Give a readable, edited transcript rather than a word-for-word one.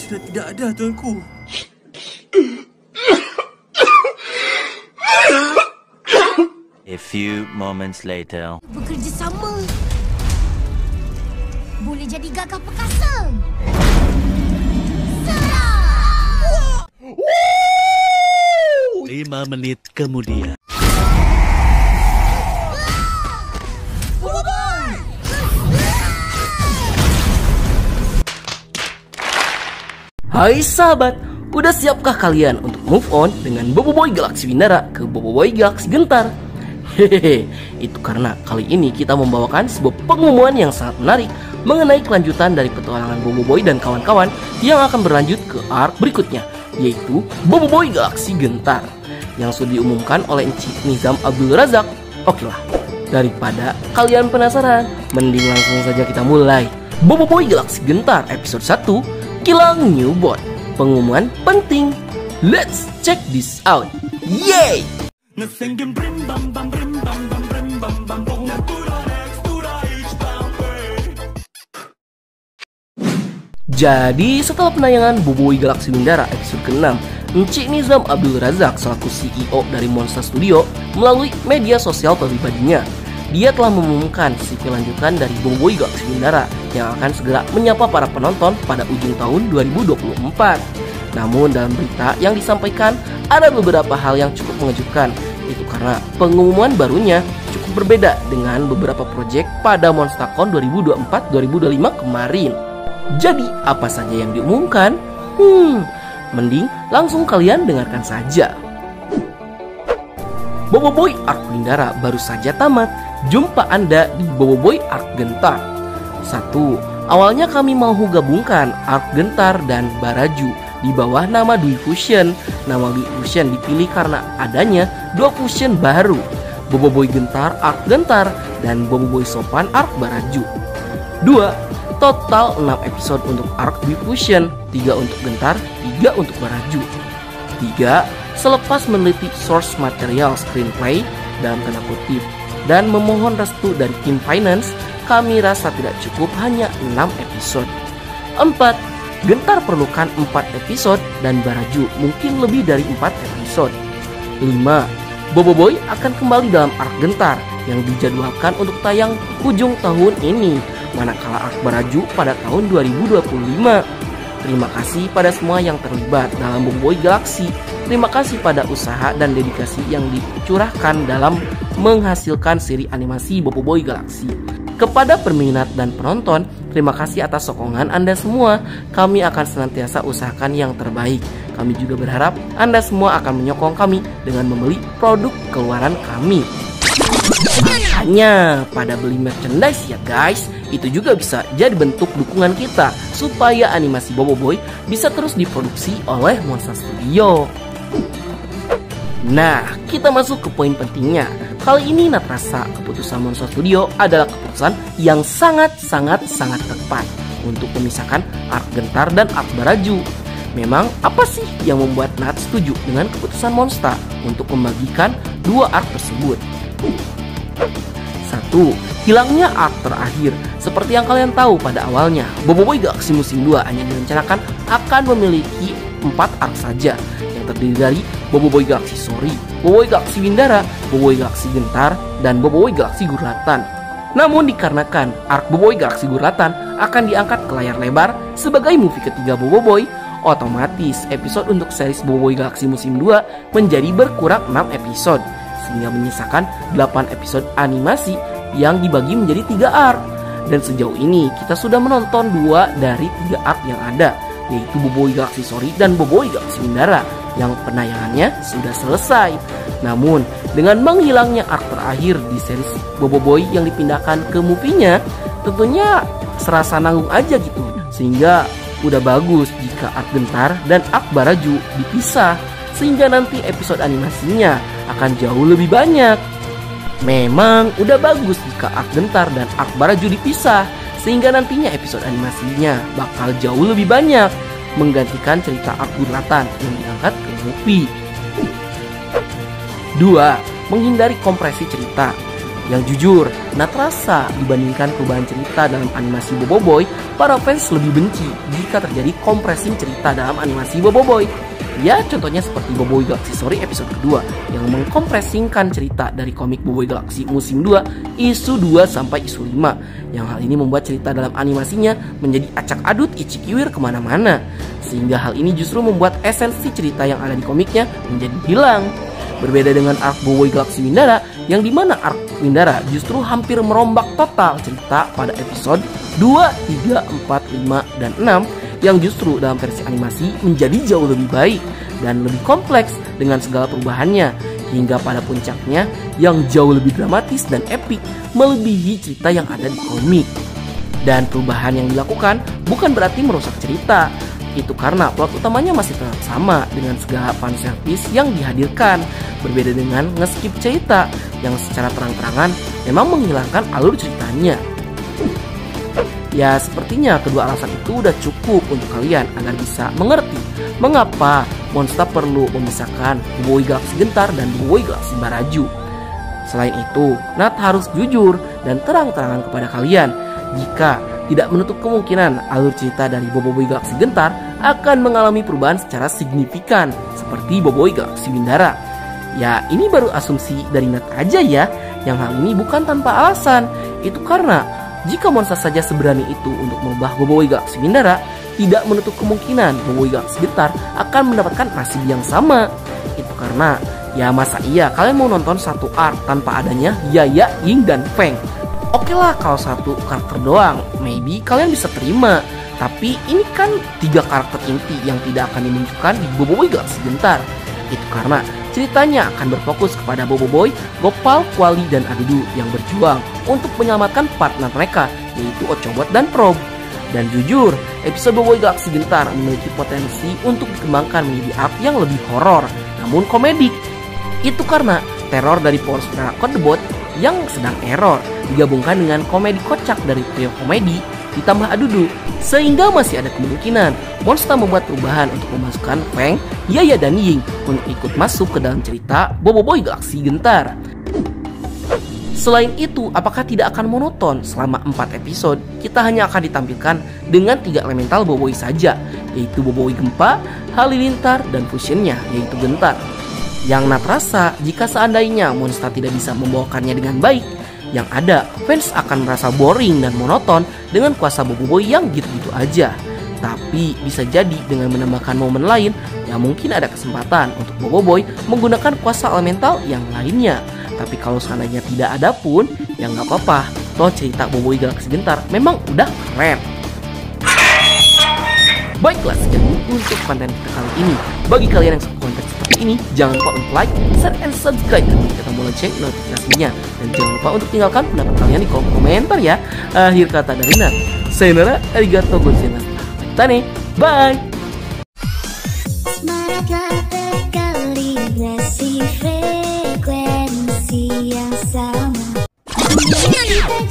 sudah tidak ada, tuanku. A few moments later. Bekerja sama boleh jadi gagah perkasa. Serang! 5 menit kemudian. Hai sahabat, udah siapkah kalian untuk move on dengan Boboiboy Galaxy Windara ke Boboiboy Galaxy Gentar? Hehehe, itu karena kali ini kita membawakan sebuah pengumuman yang sangat menarik mengenai kelanjutan dari petualangan Boboiboy dan kawan-kawan yang akan berlanjut ke arc berikutnya, yaitu Boboiboy Galaxy Gentar yang sudah diumumkan oleh Encik Nizam Abdul Razak. Oke lah, daripada kalian penasaran, mending langsung saja kita mulai. Boboiboy Galaxy Gentar episode 1, Kilang Newborn. Pengumuman penting. Let's check this out. Yay! Jadi setelah penayangan Boboiboy Galaxy Windara episode ke-6, Encik Nizam Abdul Razak selaku CEO dari Monster Studio melalui media sosial pribadinya, dia telah mengumumkan sequel lanjutan dari Boboiboy Galaxy Windara yang akan segera menyapa para penonton pada ujung tahun 2024. Namun dalam berita yang disampaikan ada beberapa hal yang cukup mengejutkan. Itu karena pengumuman barunya cukup berbeda dengan beberapa proyek pada MonsterCon 2024-2025 kemarin. Jadi apa saja yang diumumkan? Mending langsung kalian dengarkan saja. Boboiboy Arc Windara baru saja tamat. Jumpa Anda di Boboiboy Arc Gentar. 1. Awalnya kami mau gabungkan Arc Gentar dan Baraju di bawah nama Dwi Fusion. Nama Dwi Fusion dipilih karena adanya 2 fusion baru, Boboiboy Gentar Arc Gentar dan Boboiboy Sopan Arc Baraju. 2. Total 6 episode untuk Arc Dwi Fusion, 3 untuk Gentar, 3 untuk Baraju. 3. Selepas meneliti source material screenplay dalam tanda kutip dan memohon restu dari tim finance, kami rasa tidak cukup hanya 6 episode. 4. Gentar perlukan 4 episode dan Baraju mungkin lebih dari 4 episode. 5. Boboiboy akan kembali dalam arc Gentar yang dijadwalkan untuk tayang ujung tahun ini, manakala arc Baraju pada tahun 2025. Terima kasih pada semua yang terlibat dalam Boboiboy Galaxy. Terima kasih pada usaha dan dedikasi yang dicurahkan dalam menghasilkan seri animasi Boboiboy Galaxy. Kepada peminat dan penonton, terima kasih atas sokongan Anda semua. Kami akan senantiasa usahakan yang terbaik. Kami juga berharap Anda semua akan menyokong kami dengan membeli produk keluaran kami. Makanya pada beli merchandise ya guys, itu juga bisa jadi bentuk dukungan kita supaya animasi Boboiboy bisa terus diproduksi oleh Monster Studio. Nah, kita masuk ke poin pentingnya. Kali ini Nat rasa keputusan Monster Studio adalah keputusan yang sangat tepat untuk memisahkan arc Gentar dan arc Baraju. Memang apa sih yang membuat Nat setuju dengan keputusan Monster untuk membagikan 2 arc tersebut? 1. Hilangnya arc terakhir. Seperti yang kalian tahu pada awalnya, Boboiboy Galaxy musim 2 hanya direncanakan akan memiliki 4 arc saja, yang terdiri dari Boboiboy Galaxy Sori, Boboiboy Galaxy Windara, Boboiboy Galaxy Gentar, dan Boboiboy Galaxy Gurlatan. Namun dikarenakan arc Boboiboy Galaxy Gurlatan akan diangkat ke layar lebar sebagai movie ketiga Boboiboy, otomatis episode untuk series Boboiboy Galaxy musim 2 menjadi berkurang 6 episode, sehingga menyisakan 8 episode animasi yang dibagi menjadi 3 arc. Dan sejauh ini kita sudah menonton 2 dari 3 arc yang ada, yaitu Boboiboy Galaxy Sori dan Boboiboy Galaxy Windara yang penayangannya sudah selesai. Namun dengan menghilangnya arc terakhir di series Boboiboy yang dipindahkan ke movie-nya, tentunya serasa nanggung aja gitu. Sehingga udah bagus jika arc Gentar dan arc Baraju dipisah, sehingga nanti episode animasinya akan jauh lebih banyak. Memang udah bagus jika arc Gentar dan arc Baraju dipisah, sehingga nantinya episode animasinya bakal jauh lebih banyak, menggantikan cerita arc Gurlatan yang diangkat ke movie. 2. Menghindari kompresi cerita. Yang jujur, Natrasa dibandingkan perubahan cerita dalam animasi Boboiboy, para fans lebih benci jika terjadi compressing cerita dalam animasi Boboiboy. Ya, contohnya seperti Boboiboy Galaxy Story episode kedua yang mengkompresingkan cerita dari komik Boboiboy Galaxy musim 2, isu 2 sampai isu 5. Yang hal ini membuat cerita dalam animasinya menjadi acak adut icikiwir kemana-mana. Sehingga hal ini justru membuat esensi cerita yang ada di komiknya menjadi hilang. Berbeda dengan arc Boboiboy Galaxy Mindara, yang dimana arc Mindara justru hampir merombak total cerita pada episode 2, 3, 4, 5, dan 6, yang justru dalam versi animasi menjadi jauh lebih baik dan lebih kompleks dengan segala perubahannya, hingga pada puncaknya yang jauh lebih dramatis dan epik melebihi cerita yang ada di komik. Dan perubahan yang dilakukan bukan berarti merusak cerita. Itu karena plot utamanya masih tetap sama dengan segala fanservice yang dihadirkan. Berbeda dengan nge-skip cerita yang secara terang-terangan memang menghilangkan alur ceritanya. Ya, sepertinya kedua alasan itu udah cukup untuk kalian agar bisa mengerti mengapa Monster perlu memisahkan Boboiboy Galaxy Gentar dan Boboiboy Galaxy Baraju. Selain itu, Nat harus jujur dan terang-terangan kepada kalian jika tidak menutup kemungkinan alur cerita dari Boboiboy Galaxy Gentar akan mengalami perubahan secara signifikan seperti Boboiboy Galaxy Mindara. Ya, ini baru asumsi dari Nat aja ya, yang hal ini bukan tanpa alasan. Itu karena jika Monster saja seberani itu untuk mengubah Boboiboy Galaxy Mindara, tidak menutup kemungkinan Boboiboy Galaxy Gentar akan mendapatkan nasib yang sama. Itu karena, ya masa iya kalian mau nonton satu arc tanpa adanya Yaya, Ying, dan Feng? Oke lah kalau satu karakter doang, maybe kalian bisa terima. Tapi ini kan 3 karakter inti yang tidak akan dimunculkan di Boboiboy Galaxy Gentar. Itu karena ceritanya akan berfokus kepada Boboiboy, Gopal, Kuali, dan Adudu yang berjuang untuk menyelamatkan partner mereka, yaitu Ochobot dan Probe. Dan jujur, episode Boboiboy Galaxy Gentar memiliki potensi untuk dikembangkan menjadi arc yang lebih horor, namun komedik. Itu karena teror dari Power Suprema Codebot yang sedang error digabungkan dengan komedi kocak dari trio komedi ditambah Adudu, sehingga masih ada kemungkinan Monster membuat perubahan untuk memasukkan Feng, Yaya, dan Ying untuk ikut masuk ke dalam cerita Boboiboy Galaxy Gentar. Selain itu, apakah tidak akan monoton selama 4 episode? Kita hanya akan ditampilkan dengan 3 elemental Boboiboy saja, yaitu Boboiboy Gempa, Halilintar, dan fusionnya yaitu Gentar. Yang Nat rasa jika seandainya Monster tidak bisa membawakannya dengan baik, yang ada fans akan merasa boring dan monoton dengan kuasa Boboiboy yang gitu-gitu aja. Tapi bisa jadi dengan menambahkan momen lain, ya mungkin ada kesempatan untuk Boboiboy menggunakan kuasa elemental yang lainnya. Tapi kalau seandainya tidak ada pun, ya nggak apa-apa. Toh cerita Boboiboy Galaxy Gentar memang udah keren. Baiklah, sekian untuk konten kita kali ini. Bagi kalian yang suka konten seperti ini, jangan lupa untuk like, share, and subscribe, dan klik tombol lonceng notifikasinya. Dan jangan lupa untuk tinggalkan pendapat kalian di kolom komentar ya. Akhir kata dari Nat, sayonara, arigatou gozaimasu. Tane, bye. Semangatlah berkalibrasi frekuensi yang sama. Kita